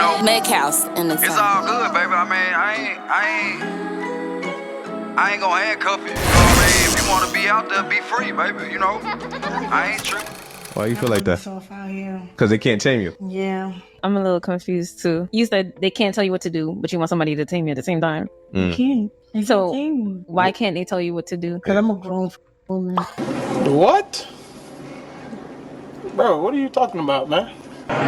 know, Make house in the it's time. all good, baby. I mean, I ain't gonna handcuff you. You know what I mean? If you wanna be out there, be free, baby. You know, I ain't tripping. Why you feel like that? Because they can't tame you. Yeah. I'm a little confused too. You said they can't tell you what to do, but you want somebody to tame you at the same time. You can't. They So can't tame me. why can't they tell you what to do? Because I'm a grown woman. What? Bro, what are you talking about, man?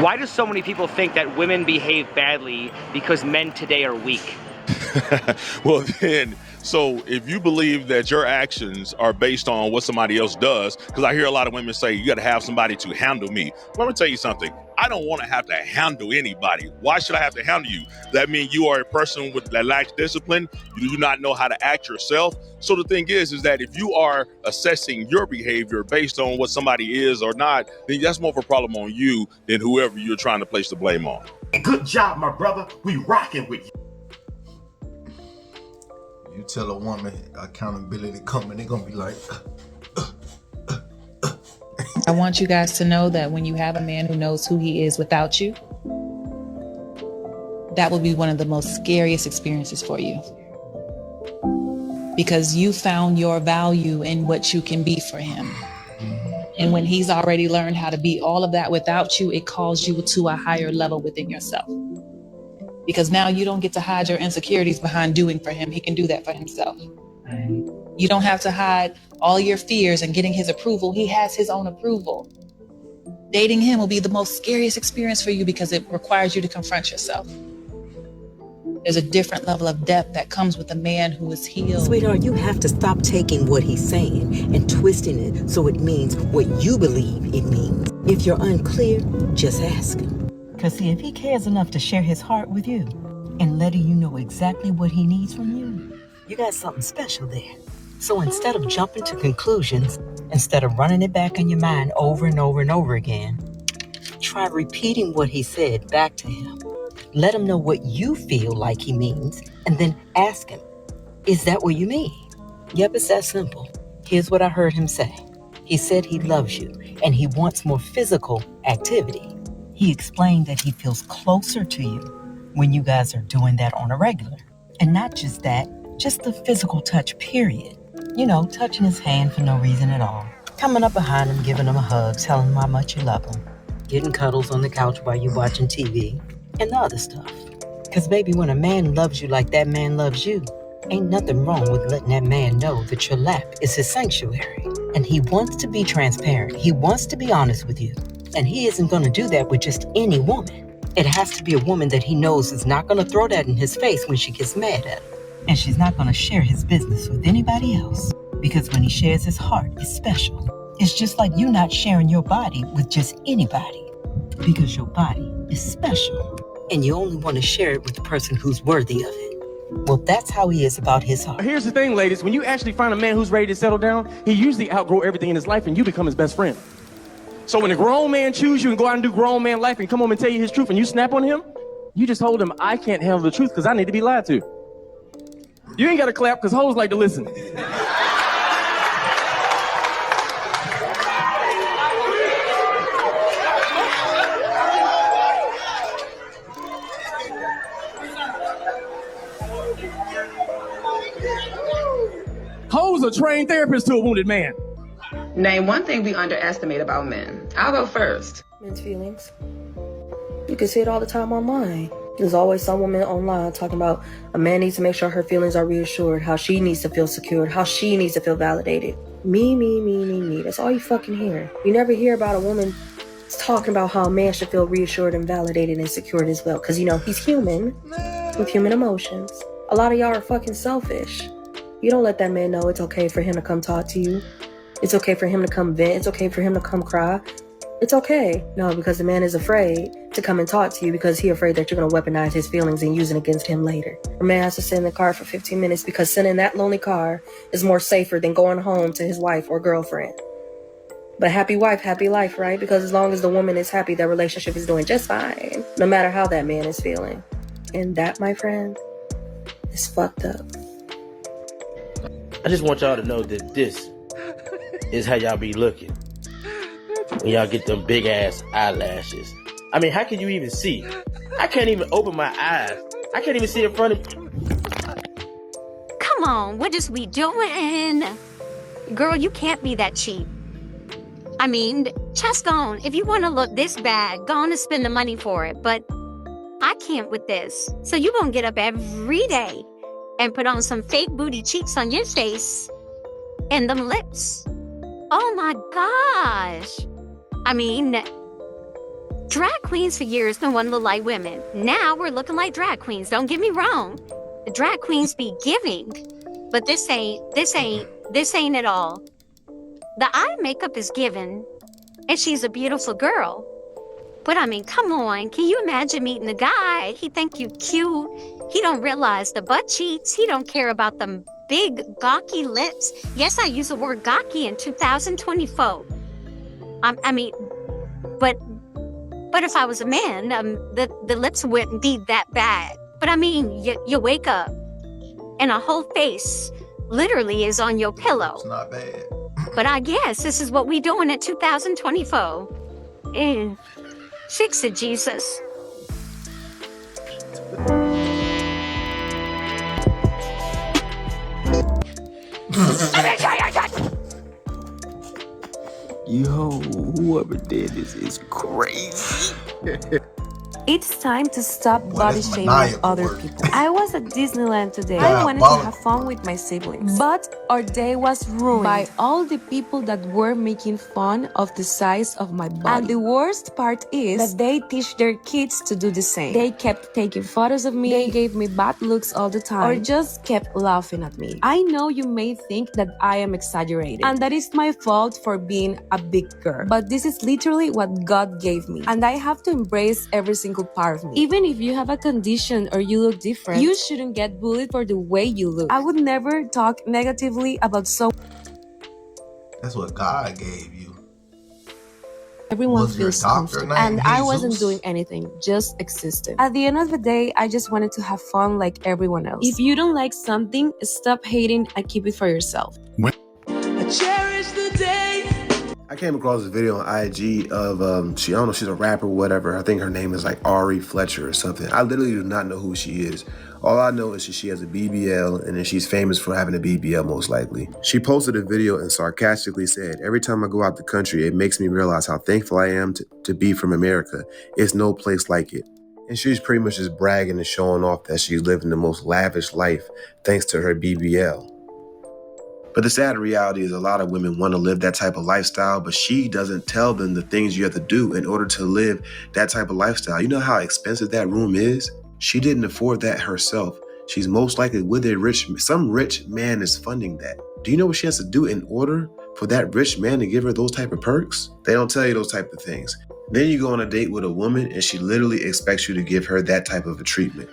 Why do so many people think that women behave badly because men today are weak? Well, then, so if you believe that your actions are based on what somebody else does, because I hear a lot of women say, you got to have somebody to handle me. Let me tell you something. I don't want to have to handle anybody. Why should I have to handle you? That means you are a person that lacks discipline. You do not know how to act yourself. So the thing is that if you are assessing your behavior based on what somebody is or not, then that's more of a problem on you than whoever you're trying to place the blame on. Good job, my brother. We rocking with you. You tell a woman accountability coming, they're gonna be like, I want you guys to know that when you have a man who knows who he is without you, that will be one of the most scariest experiences for you. Because you found your value in what you can be for him. And when he's already learned how to be all of that without you, it calls you to a higher level within yourself. Because now you don't get to hide your insecurities behind doing for him. He can do that for himself. You don't have to hide all your fears and getting his approval. He has his own approval. Dating him will be the most scariest experience for you because it requires you to confront yourself. There's a different level of depth that comes with a man who is healed. Sweetheart, you have to stop taking what he's saying and twisting it so it means what you believe it means. If you're unclear, just ask him. Because see, if he cares enough to share his heart with you and letting you know exactly what he needs from you, you got something special there. So instead of jumping to conclusions, instead of running it back in your mind over and over and over again, try repeating what he said back to him. Let him know what you feel like he means, and then ask him, is that what you mean? Yep, it's that simple. Here's what I heard him say. He said he loves you, and he wants more physical activity. He explained that he feels closer to you when you guys are doing that on a regular. And not just that, just the physical touch, period. You know, touching his hand for no reason at all. Coming up behind him, giving him a hug, telling him how much you love him. Getting cuddles on the couch while you're watching TV. And the other stuff. Because baby, when a man loves you like that man loves you, ain't nothing wrong with letting that man know that your lap is his sanctuary. And he wants to be transparent. He wants to be honest with you. And he isn't going to do that with just any woman. It has to be a woman that he knows is not going to throw that in his face when she gets mad at him. And she's not going to share his business with anybody else. Because when he shares his heart, it's special. It's just like you not sharing your body with just anybody. Because your body is special. And you only want to share it with the person who's worthy of it. Well, that's how he is about his heart. Here's the thing, ladies. When you actually find a man who's ready to settle down, he usually outgrow everything in his life and you become his best friend. So when a grown man chooses you and go out and do grown man life and come home and tell you his truth and you snap on him, you just hold him, I can't handle the truth because I need to be lied to. You ain't got to clap because hoes like to listen. Hoes are trained therapists to a wounded man. Name one thing we underestimate about men. I'll go first. Men's feelings. You can see it all the time online. There's always some woman online talking about a man needs to make sure her feelings are reassured, how she needs to feel secured, how she needs to feel validated. Me. That's all you fucking hear. You never hear about a woman talking about how a man should feel reassured and validated and secured as well. Because, you know, he's human with human emotions. A lot of y'all are fucking selfish. You don't let that man know it's okay for him to come talk to you. It's okay for him to come vent. It's okay for him to come cry. It's okay. No, because the man is afraid to come and talk to you because he's afraid that you're going to weaponize his feelings and use it against him later. A man has to sit in the car for 15 minutes because sitting in that lonely car is more safer than going home to his wife or girlfriend. But happy wife, happy life, right? Because as long as the woman is happy, that relationship is doing just fine, no matter how that man is feeling. And that, my friend, is fucked up. I just want y'all to know that this is how y'all be looking when y'all get them big ass eyelashes. I mean, how can you even see I can't even open my eyes. I can't even see in front of me. Come on, what is we doing? Girl, you can't be that cheap. I mean, just gone. If you want to look this bad, go on and spend the money for it. But I can't with this. So you gonna get up every day and put on some fake booty cheeks on your face and them lips. Oh my gosh. I mean, drag queens for years no one looked like women. Now we're looking like drag queens. Don't get me wrong. The drag queens be giving, but this ain't at all. The eye makeup is given, and she's a beautiful girl. But I mean, come on, can you imagine meeting a guy? He think you cute. He don't realize the butt cheeks. He don't care about them big gawky lips. Yes, I use the word gawky in 2024. I mean, but if I was a man, the lips wouldn't be that bad. But I mean, you wake up, and a whole face literally is on your pillow. It's not bad. But I guess this is what we doing at 2024. Fix it, Jesus. Yo, whoever did this is crazy. It's time to stop body shaming other people. I was at Disneyland today. Yeah, I wanted to have fun with my siblings. But our day was ruined by all the people that were making fun of the size of my body. And the worst part is that they teach their kids to do the same. They kept taking photos of me, they gave me bad looks all the time, or just kept laughing at me. I know you may think that I am exaggerating, and that is my fault for being a big girl. But this is literally what God gave me, and I have to embrace every single part of me. Even if you have a condition or you look different, you shouldn't get bullied for the way you look. I would never talk negatively about That's what God gave you. everyone Was your feels doctor comfortable. named And I wasn't Jesus? doing anything, just existing. At the end of the day, I just wanted to have fun like everyone else. If you don't like something, stop hating and keep it for yourself. Cherish the day. I came across a video on IG of I don't know, she's a rapper or whatever. I think her name is like Ari Fletcher or something. I literally do not know who she is. All I know is she has a BBL, and then she's famous for having a BBL most likely. She posted a video and sarcastically said, "Every time I go out the country, it makes me realize how thankful I am to be from America. It's no place like it." And she's pretty much just bragging and showing off that she's living the most lavish life thanks to her BBL. But the sad reality is a lot of women want to live that type of lifestyle, but she doesn't tell them the things you have to do in order to live that type of lifestyle. You know how expensive that room is? She didn't afford that herself. She's most likely with some rich man is funding that. Do you know what she has to do in order for that rich man to give her those type of perks? They don't tell you those type of things. Then you go on a date with a woman and she literally expects you to give her that type of a treatment.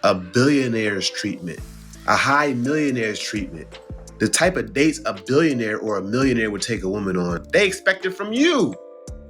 A billionaire's treatment. A high millionaire's treatment. The type of dates a billionaire or a millionaire would take a woman on, they expect it from you.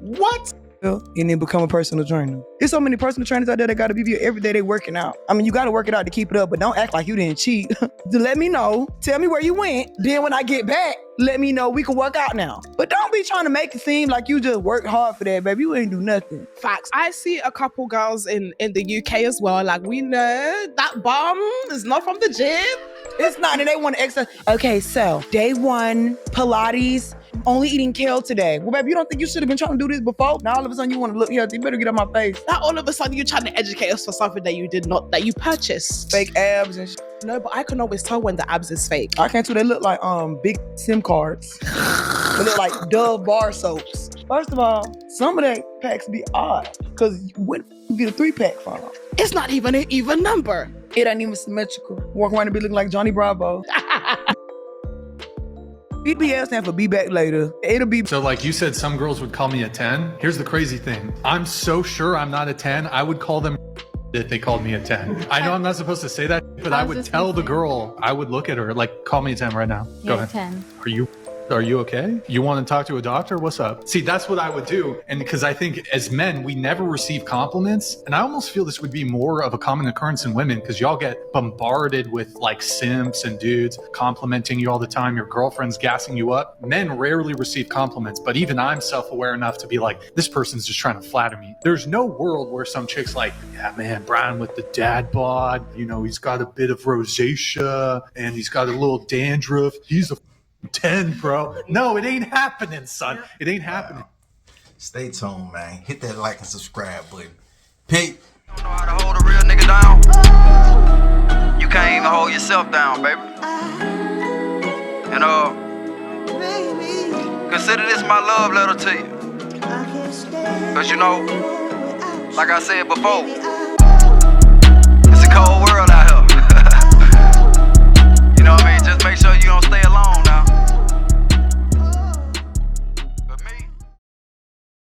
What? And then become a personal trainer. There's so many personal trainers out there that got to be here every day they working out. I mean, you got to work it out to keep it up, but don't act like you didn't cheat. Let me know. Tell me where you went. Then when I get back, let me know we can work out now. But don't be trying to make it seem like you just worked hard for that, baby. You ain't do nothing. Facts. I see a couple girls in the UK as well. Like, we know that bum is not from the gym. It's not, and they want to exercise. Okay, so day one, Pilates, only eating kale today. Well, baby, you don't think you should have been trying to do this before? Now all of a sudden you want to look healthy. You better get on my face. Now all of a sudden you're trying to educate us for something that you did not, that you purchased. Fake abs and shit. No, but I can always tell when the abs is fake. I can't too. They look like big SIM cards. They look like Dove bar soaps. First of all, some of that packs be odd. Because when you get a 3-pack from them? It's not even an even number. It ain't even symmetrical. Walk around and be looking like Johnny Bravo. BBL stand for be back later. It'll be. So like you said, some girls would call me a 10. Here's the crazy thing. I'm so sure I'm not a 10. I would call them if they called me a 10. I know I'm not supposed to say that, but I would tell the girl, I would look at her like, call me a 10 right now. Go ahead. 10. Are you Are you okay? You want to talk to a doctor? What's up? See, that's what I would do. And because I think as men, we never receive compliments. And I almost feel this would be more of a common occurrence in women because y'all get bombarded with like simps and dudes complimenting you all the time. Your girlfriend's gassing you up. Men rarely receive compliments, but even I'm self-aware enough to be like, this person's just trying to flatter me. There's no world where some chick's like, yeah, man, Brian with the dad bod, you know, he's got a bit of rosacea and he's got a little dandruff. He's a 10, bro. No, it ain't happening, son. It ain't happening. Stay tuned, man. Hit that like and subscribe button. Peep. You don't know how to hold a real nigga down. You can't even hold yourself down, baby. And consider this my love letter to you. Cause you know, like I said before,